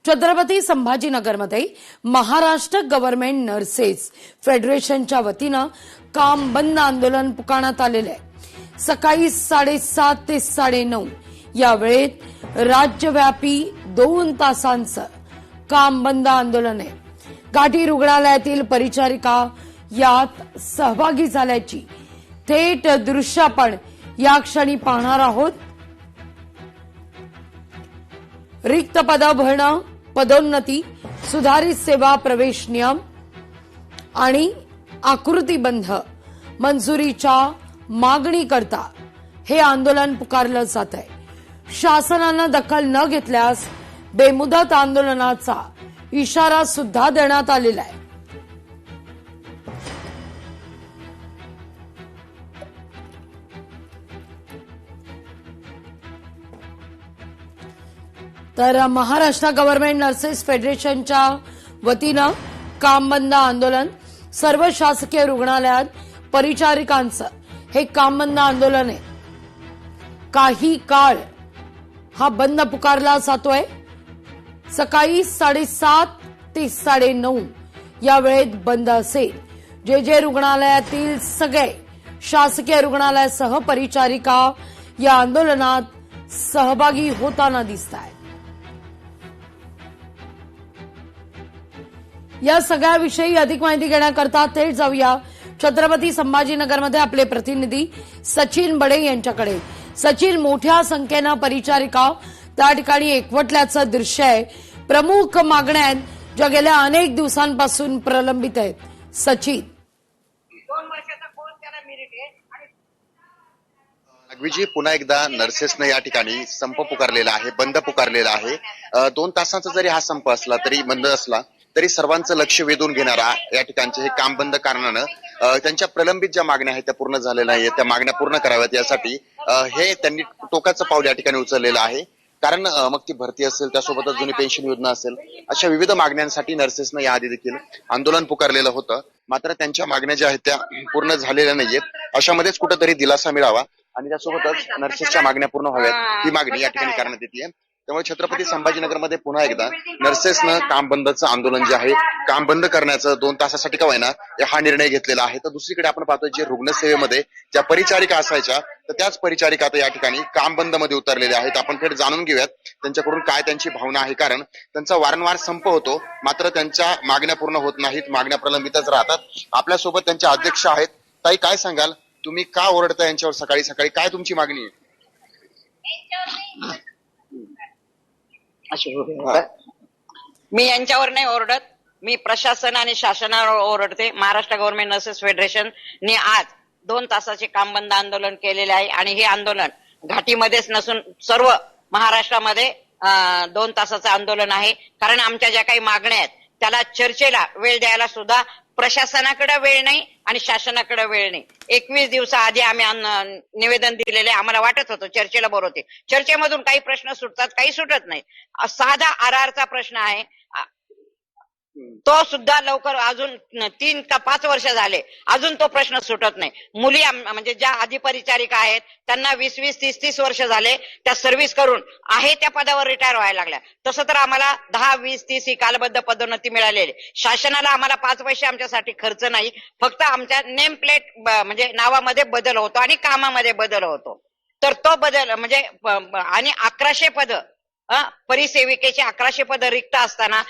Chhatrapati संभाजीनगरमध्ये Maharashtra government nurses फेडरेशनच्या वतीनं काम बंद आंदोलन पुकारण्यात आलेले आहे। सकाळी 7:30 ते 9:30 या वेळेत राज्यव्यापी 2 तासांचं काम बंद आंदोलन आहे। घाटी रुग्णालयातील परिचारिका यात सहभागी झाल्याची थेट दृश्य आपण या क्षणी पाहणार आहोत। रिक्त पद भरणं, पदोन्नती, सुधारित सेवा प्रवेश नियम आणि आकृतीबंध मंजुरीच्या मागणी करता हे आंदोलन पुकारलं जात आहे। शासनानं दखल न घेतल्यास बेमुदत आंदोलनाचा इशारा सुद्धा देण्यात आलेला आहे। तर महाराष्ट्र गव्हर्नमेंट नर्सेस फेडरेशनच्या वतीनं काम बंद आंदोलन, सर्व शासकीय रुग्णालयात परिचारिकांचं हे काम बंद आंदोलन आहे। काही काळ हा बंद पुकारला जातोय। सकाळी 7:30 ते 9:30 या वेळेत बंद असेल। जे रुग्णालयातील सगळे शासकीय रुग्णालयासह परिचारिका या आंदोलनात सहभागी होताना दिसतायत। या सगळ्याविषयी अधिक माहिती घेण्याकरता थेट जाऊया छत्रपती संभाजीनगरमध्ये आपले प्रतिनिधी सचिन बडे यांच्याकडे। सचिन, मोठ्या संख्येनं परिचारिका त्या ठिकाणी एकवटल्याचं दृश्य आहे। प्रमुख मागण्या आहेत ज्या गेल्या अनेक दिवसांपासून प्रलंबित आहेत। सचिन, 2 वर्षाचा कोर्स त्याला मेरिट आहे। अगवीजी, पुन्हा एकदा नर्सेसने या ठिकाणी संप पुकारलेला आहे, बंद पुकारलेला आहे। 2 तासांचा जरी हा संप असला तरी बंद असला तरी सर्वांचं लक्ष वेधून घेणारा या ठिकाणचे हे काम बंद कारणानं त्यांच्या प्रलंबित ज्या मागण्या आहेत त्या पूर्ण झालेल्या आहेत, त्या मागण्या पूर्ण कराव्यात यासाठी हे त्यांनी टोकाचं पाऊल या ठिकाणी उचललेलं आहे। कारण मग ती भरती असेल, त्यासोबतच जुनी पेन्शन योजना असेल, अशा विविध मागण्यांसाठी नर्सेसनं याआधी देखील आंदोलन पुकारलेलं होतं। मात्र त्यांच्या मागण्या ज्या आहेत त्या पूर्ण झालेल्या नाहीयेत। अशामध्येच कुठेतरी दिलासा मिळावा आणि त्यासोबतच नर्सेसच्या मागण्या पूर्ण व्हाव्यात ही मागणी या ठिकाणी करण्यात येते। त्यामुळे छत्रपती संभाजीनगरमध्ये पुन्हा एकदा नर्सेसनं काम बंदचं आंदोलन जे आहे, काम बंद करण्याचं 2 तासासाठी का होईना हा निर्णय घेतलेला आहे। तर दुसरीकडे आपण पाहतोय जे रुग्णसेवेमध्ये ज्या परिचारिका असायच्या तर त्याच परिचारिका आता या ठिकाणी काम बंद मध्ये उतरलेल्या आहेत। आपण थेट जाणून घेऊयात त्यांच्याकडून काय त्यांची भावना आहे। कारण त्यांचा वारंवार संप होतो मात्र त्यांच्या मागण्या पूर्ण होत नाहीत, मागण्या प्रलंबितच राहतात। आपल्यासोबत त्यांच्या अध्यक्ष आहेत। ताई, काय सांगाल, तुम्ही का ओरडता यांच्यावर सकाळी सकाळी? काय तुमची मागणी आहे? मी यांच्यावर नाही ओरडत, मी प्रशासन आणि शासनावर ओरडते। महाराष्ट्र गव्हर्नमेंट नर्सेस फेडरेशनने आज 2 तासाचे काम बंद आंदोलन केलेले आहे आणि हे आंदोलन घाटीमध्येच नसून सर्व महाराष्ट्रामध्ये 2 तासाचं आंदोलन आहे। कारण आमच्या ज्या काही मागण्या आहेत त्याला चर्चेला वेळ द्यायला सुद्धा प्रशासनाकडे वेळ नाही आणि शासनाकडे वेळ नाही। 21 दिवसाआधी आम्ही निवेदन दिलेले, आम्हाला वाटत होतं चर्चेला बोलवते, चर्चेमधून काही प्रश्न सुटतात, काही सुटत नाही। साधा आरआरचा प्रश्न आहे तो सुद्धा लवकर, अजून 3 का 5 वर्ष झाले अजून तो प्रश्न सुटत नाही। मुली म्हणजे ज्या आधी परिचारिका आहेत त्यांना 20-20, 30-30 वर्ष झाले त्या सर्व्हिस करून आहे त्या पदावर रिटायर व्हायला लागल्या। तसं तर आम्हाला 10, 20, 30 ही कालबद्ध पदोन्नती मिळालेली। शासनाला आम्हाला 5 पैसे आमच्यासाठी खर्च नाही, फक्त आमच्या नेम प्लेट म्हणजे नावामध्ये बदल होतो आणि कामामध्ये बदल होतो। तर तो बदल म्हणजे आणि 1100 पद परिसेविकेचे 1100 पद रिक्त असताना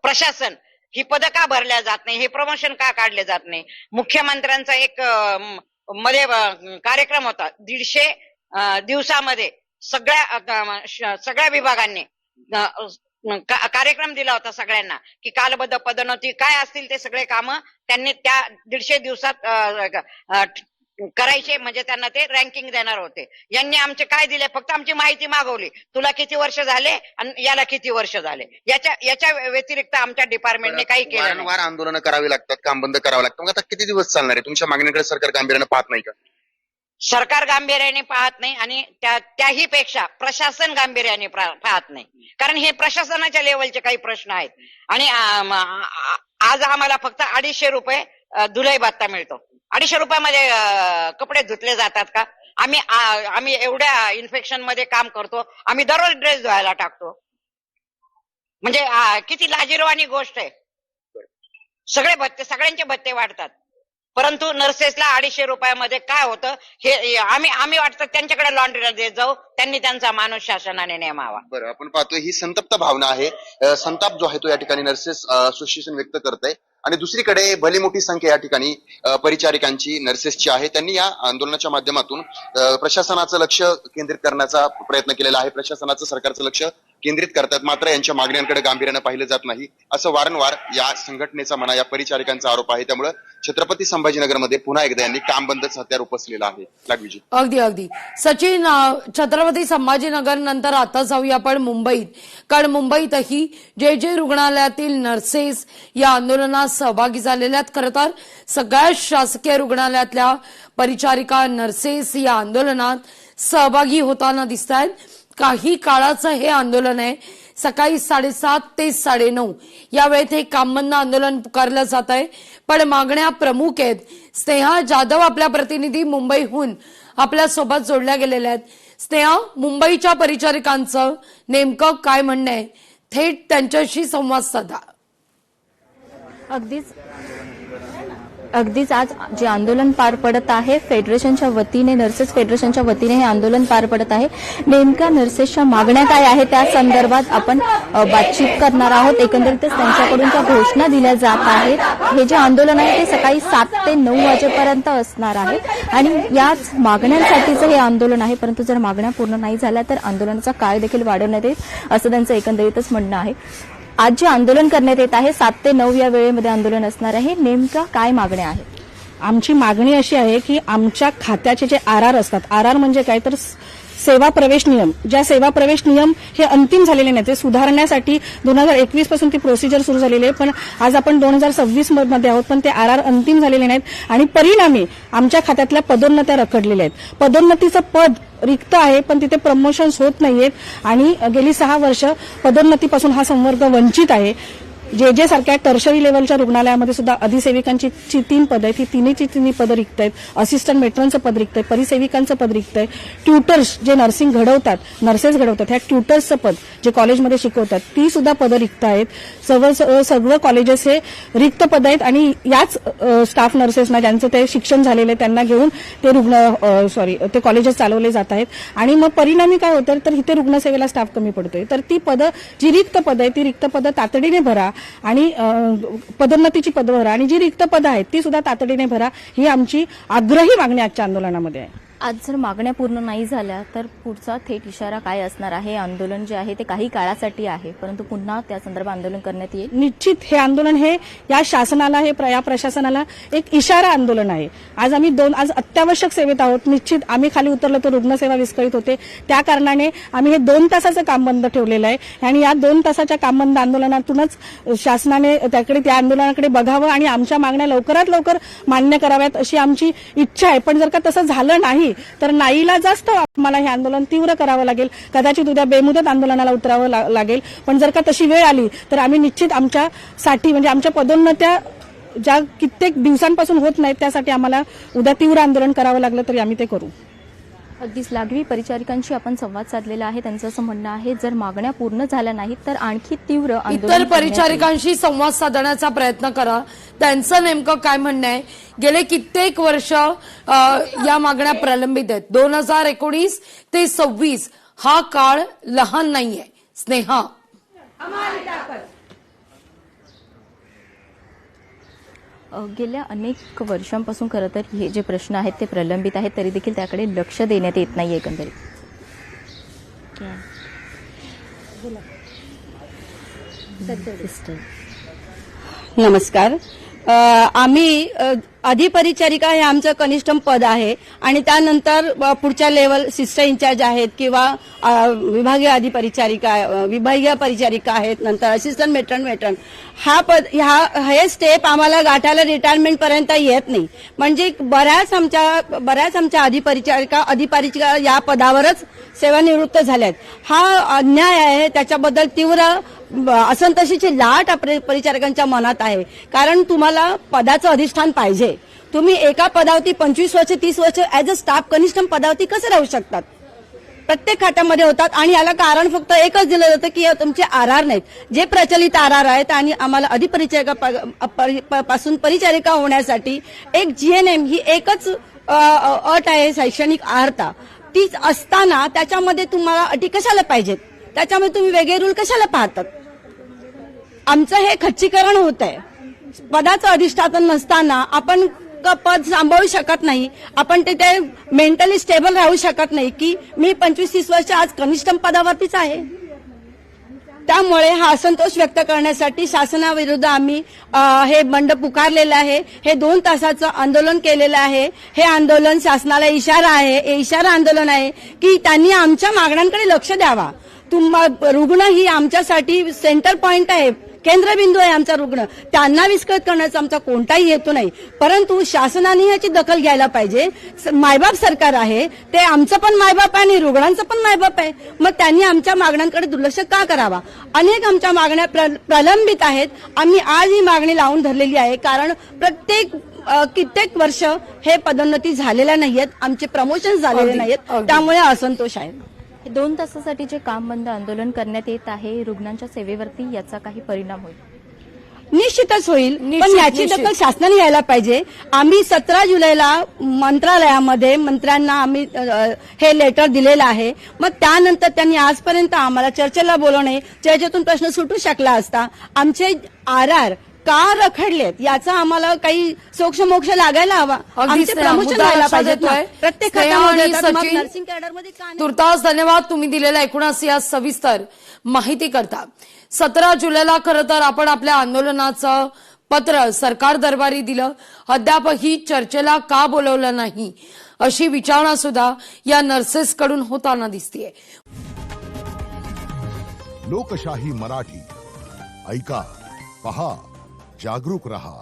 प्रशासन ही पदं का भरल्या जात नाही, हे प्रमोशन का काढले जात नाही? मुख्यमंत्र्यांचा एक मध्ये कार्यक्रम होता, 150 दिवसामध्ये सगळ्या विभागांनी कार्यक्रम दिला होता सगळ्यांना की कालबद्ध पदोन्नती काय असतील ते सगळे कामं त्यांनी त्या 150 दिवसात करायचे, म्हणजे त्यांना ते रँकिंग देणार होते। यांनी आमचे काय दिले, फक्त आमची माहिती मागवली, तुला किती वर्ष झाले आणि याला किती वर्ष झाले, याच्या व्यतिरिक्त आमच्या डिपार्टमेंटने काही केलं नाही। वारंवार आंदोलन करावी लागतात, काम बंद करावं लागतं, मग आता किती दिवस चालणार आहे? तुमच्या मागणीकडे सरकार गांभीर्याने पाहत नाही का? सरकार गांभीर्याने पाहत नाही आणि त्याही पेक्षा प्रशासन गांभीर्याने पाहत नाही। कारण हे प्रशासनाच्या लेवलचे काही प्रश्न आहेत आणि आज आम्हाला फक्त 250 रुपये धुलाई भत्ता मिळतो। 250 रुपयामध्ये कपडे धुतले जातात का? आम्ही एवढ्या इन्फेक्शन मध्ये काम करतो, आम्ही दररोज ड्रेस धुवायला टाकतो। म्हणजे किती लाजिरवाणी गोष्ट आहे. सगळे भत्ते, सगळ्यांचे भत्ते वाढतात, परंतु नर्सेसला 250 रुपयामध्ये काय होतं हे आम्ही वाटतं त्यांच्याकडे लॉन्ड्रीला देत जाऊ, त्यांनी त्यांचा माणूस शासनाने नेमावा. बरं, आपण पाहतोय ही संतप्त भावना आहे. संताप जो आहे तो या ठिकाणी नर्सेस असोसिएशन व्यक्त करत आहे आणि दुसरीकडे भली मोठी संख्या या ठिकाणी परिचारिकांची, नर्सेसची आहे. त्यांनी या आंदोलनाच्या माध्यमातून प्रशासनाचं लक्ष केंद्रित करण्याचा प्रयत्न केलेला आहे. प्रशासनाचं, सरकारचं लक्ष केंद्रित करतात, मात्र यांच्या मागण्यांकडे गांभीर्यानं पाहिलं जात नाही, असं वारंवार या संघटनेचा म्हणा, या परिचारिकांचा आरोप आहे. त्यामुळे छत्रपती संभाजीनगरमध्ये पुन्हा एकदा यांनी काम बंदच हत्यार उपसलेलं आहे. लागवीजी. अगदी सचिन, छत्रपती संभाजीनगर नंतर आता जाऊया आपण मुंबईत, कारण मुंबईतही जे रुग्णालयातील नर्सेस या आंदोलनात सहभागी झालेल्या आहेत. खरं तर सगळ्या शासकीय रुग्णालयातल्या परिचारिका, नर्सेस या आंदोलनात सहभागी होताना दिसत आहेत. काही काळाचं हे आंदोलन आहे. सकाळी 7:30 ते 9:30 या वेळेत हे कामबंद आंदोलन पुकारलं जात आहे. पण मागण्या प्रमुख आहेत. स्नेहा जाधव आपल्या प्रतिनिधी मुंबईहून आपल्या सोबत जोडल्या गेलेल्या आहेत. स्नेहा, मुंबईच्या परिचारिकांचं नेमकं काय म्हणणं आहे, थेट त्यांच्याशी संवाद साधा. अगदीच आज जे आंदोलन पार पडत आहे फेडरेशनच्या वतीने, नर्सेस फेडरेशनच्या वतीने हे आंदोलन पार पडत आहे. नेमक्या नर्सेसच्या मागण्या काय आहे त्या संदर्भात आपण बातचीत करणार आहोत. एकंदरीतच त्यांच्याकडून ज्या घोषणा दिल्या जात आहेत, हे जे आंदोलन आहे ते सकाळी 7 ते 9 वाजेपर्यंत असणार आहे आणि याच मागण्यांसाठीचं हे आंदोलन आहे. परंतु जर मागण्या पूर्ण नाही झाल्या तर आंदोलनाचा काळ देखील वाढवण्यात येईल, असं त्यांचं एकंदरीतच म्हणणं आहे. आज जे आंदोलन करण्यात येत आहे 7 ते 9 या वेळेमध्ये आंदोलन असणार आहे. नेमका काय मागण्या आहेत? आमची मागणी अशी आहे की आमच्या खात्याचे जे आर असतात, आर म्हणजे काय तर सेवा प्रवेश नियम, ज्या सेवा प्रवेश नियम हे अंतिम झालेले नाही, ते सुधारण्यासाठी 2021 पासून ती प्रोसिजर सुरू झालेली आहे. पण आज आपण 2026 मध्ये आहोत, पण ते आर अंतिम झालेले नाहीत आणि परिणामी आमच्या खात्यातल्या पदोन्नत्या रखडलेल्या आहेत. पदोन्नतीचं पद रिक्त आहे पण तिथे प्रमोशन्स होत नाहीयेत आणि गेली 6 वर्ष पदोन्नतीपासून हा संवर्ग वंचित आहे. जे सारख्या टर्शरी लेवलच्या रुग्णालयामध्ये सुद्धा अधिसेविकांची 3 पद आहेत, ही तिन्ही पदं रिक्त आहेत. असिस्टंट मेट्रॉनचं पद रिक्त आहे, परिसेविकांचं पद रिक्त आहे. ट्युटर्स जे नर्सिंग घडवतात, नर्सेस घडवतात, ह्या ट्युटर्सचं पद जे कॉलेजमध्ये शिकवतात ती सुद्धा पदं रिक्त आहेत. सगळं कॉलेजेस हे रिक्त पद आहेत आणि याच स्टाफ नर्सेसना ज्यांचं ते शिक्षण झालेलं आहे त्यांना घेऊन ते ते कॉलेजेस चालवले जात आहेत आणि मग परिणामी काय होतं तर इथे रुग्णसेवेला स्टाफ कमी पडतोय. तर ती पदं, जी रिक्त पदं आहेत ती रिक्त पदं तातडीने भरा आणि पदोन्नतीची पदं भरा आणि जी रिक्त पदं आहेत ती सुद्धा तातडीने भरा, ही आमची आग्रही मागणी आजच्या आंदोलनामध्ये आहे. आज जर मागण्या पूर्ण नाही झाल्या तर पुढचा थेट इशारा काय असणार आहे? आंदोलन जे आहे ते काही काळासाठी आहे, परंतु पुन्हा त्या संदर्भात आंदोलन करण्यात येईल. निश्चित हे आंदोलन हे या शासनाला, या प्रशासनाला एक इशारा आंदोलन आहे. आज आम्ही आज अत्यावश्यक सेवेत आहोत. निश्चित आम्ही खाली उतरलो तर रुग्णसेवा विस्कळीत होते, त्या कारणाने आम्ही हे 2 तासाचं काम बंद ठेवलेलं आहे आणि या 2 तासाच्या काम बंद आंदोलनातूनच शासनाने त्या आंदोलनाकडे बघावं आणि आमच्या मागण्या लवकरात लवकर मान्य कराव्यात अशी आमची इच्छा आहे. पण जर का तसं झालं नाही तर नाईलाजास्तव आम्हाला हे आंदोलन तीव्र करावं लागेल. कदाचित उद्या बेमुदत आंदोलनाला उतरावं लागेल. पण जर का तशी वेळ आली तर आम्ही निश्चित आमच्यासाठी, म्हणजे आमच्या पदोन्नत्या ज्या कित्येक दिवसांपासून होत नाहीत त्यासाठी आम्हाला उद्या तीव्र आंदोलन करावं लागलं तरी आम्ही ते करू. अगदीच लागवी परिचारिकांशी आपण संवाद साधलेला आहे. त्यांचं असं म्हणणं आहे जर मागण्या पूर्ण झाल्या नाहीत तर आणखी तीव्र आंदोलन इतर परिचारिकांशी संवाद साधण्याचा प्रयत्न करा. त्यांचं नेमकं काय म्हणणं आहे? गेले कित्येक वर्ष या मागण्या प्रलंबित आहेत. 2019 ते 26 हा काळ लहान नाहीये. स्नेहा, गेल्या अनेक वर्षांपासून खरं तर हे जे प्रश्न आहेत ते प्रलंबित आहेत, तरी देखील त्याकडे लक्ष देण्यात येत नाही एकंदरीत. नमस्कार. आम्ही अधिपरिचारिका हे आमचं कनिष्ठम पद आहे आणि त्यानंतर पुढच्या लेवल सिस्टर इन्चार्ज आहेत किंवा विभागीय अधिपरिचारिका, विभागीय परिचारिका आहेत, नंतर असिस्टंट मेट्रॉन हे स्टेप आम्हाला गाठायला रिटायरमेंट पर्यंत येत नाही. म्हणजे बऱ्याच आमच्या अधिपरिचारिका या पदावरच सेवानिवृत्त झाल्यात. हा अन्याय आहे. त्याच्याबद्दल तीव्र असंतोषाची लाट परिचारिकांच्या मनात आहे. कारण तुम्हाला पदाचं अधिष्ठान पाहिजे. तुम्ही एका पदावरती 25 वर्ष 30 वर्ष ऍज अ स्टाफ कनिष्ठ पदावरती कसे राहू शकतात? प्रत्येक खात्यामध्ये होतात आणि याला कारण फक्त एकच दिलं जातं की तुमचे आरआर नाहीत, जे प्रचलित आरआर आहेत. आणि आम्हाला अधिपरिचारिका पासून परिचारिका होण्यासाठी एक जीएनएम ही एकच अट आहे, शैक्षणिक अर्हता. तीच असताना त्याच्यामध्ये तुम्हाला अटी कशाला पाहिजेत, त्याच्यामध्ये तुम्ही वेगळे रूल कशाला पाहतात. आमचं हे खच्चीकरण होत आहे. पदाचं अधिष्ठान नसताना आपण पद सांभाळू शकत नाही, आपण तिथे मेंटली स्टेबल राहू शकत नाही की मी 25-30 वर्ष आज कनिष्ठ पदावरतीच आहे. त्यामुळे हा असंतोष व्यक्त करण्यासाठी शासनाविरुद्ध आम्ही हे बंड पुकारलेलं आहे. हे 2 तासाचं आंदोलन केलेलं आहे. हे आंदोलन शासनाला इशारा आहे, हे इशारा आंदोलन आहे की त्यांनी आमच्या मागण्यांकडे लक्ष द्यावा. रुग्ण ही आमच्यासाठी सेंटर पॉइंट आहे, केंद्रबिंदू आहे आमचा रुग्ण. त्यांना विस्कळीत करण्याचा आमचा कोणताही हेतू नाही, परंतु शासनाने याची दखल घ्यायला पाहिजे. मायबाप सरकार आहे, ते आमचं पण मायबाप आहे आणि रुग्णांचं पण मायबाप आहे. मग त्यांनी आमच्या मागण्यांकडे दुर्लक्ष का करावा. अनेक आमच्या मागण्या प्रलंबित आहेत. आम्ही आज ही मागणी लावून धरलेली आहे, कारण कित्येक वर्ष हे पदोन्नती झालेल्या नाहीयेत, आमचे प्रमोशन झालेले नाहीयेत, त्यामुळे असंतोष आहे. 2 तासासाठी जे काम बंद आंदोलन करण्यात येत आहे, रुग्णांच्या सेवेवरती याचा काही परिणाम होईल? निश्चितच होईल, पण याची दखल शासनाने घ्यायला पाहिजे. आम्ही 17 जुलैला मंत्रालयामध्ये मंत्र्यांना आम्ही हे लेटर दिलेलं आहे. मग त्यानंतर त्यांनी आजपर्यंत आम्हाला चर्चेला बोलवणे, चर्चेतून प्रश्न सुटू शकला असता. आमचे आरआर का रखडलेत याचा आम्हाला काही सोक्षमोक्ष लागायला हवा. आमचे प्रमोशन व्हायला पाहिजेत ना. प्रत्येक खात्यामध्ये येतात, मग नर्सिंग कॅडरमध्ये का नाही? तुर्तास धन्यवाद तुम्ही दिलेल्या एकूणच या सविस्तर माहिती करता. 17 जुलैला खरं तर आपण आपल्या आंदोलनाचं पत्र सरकार दरबारी दिलं, अद्यापही चर्चेला का बोलवलं नाही अशी विचारणा सुद्धा या नर्सेसकडून होताना दिसतेय. लोकशाही मराठी ऐका, पहा, जागरूक रहा.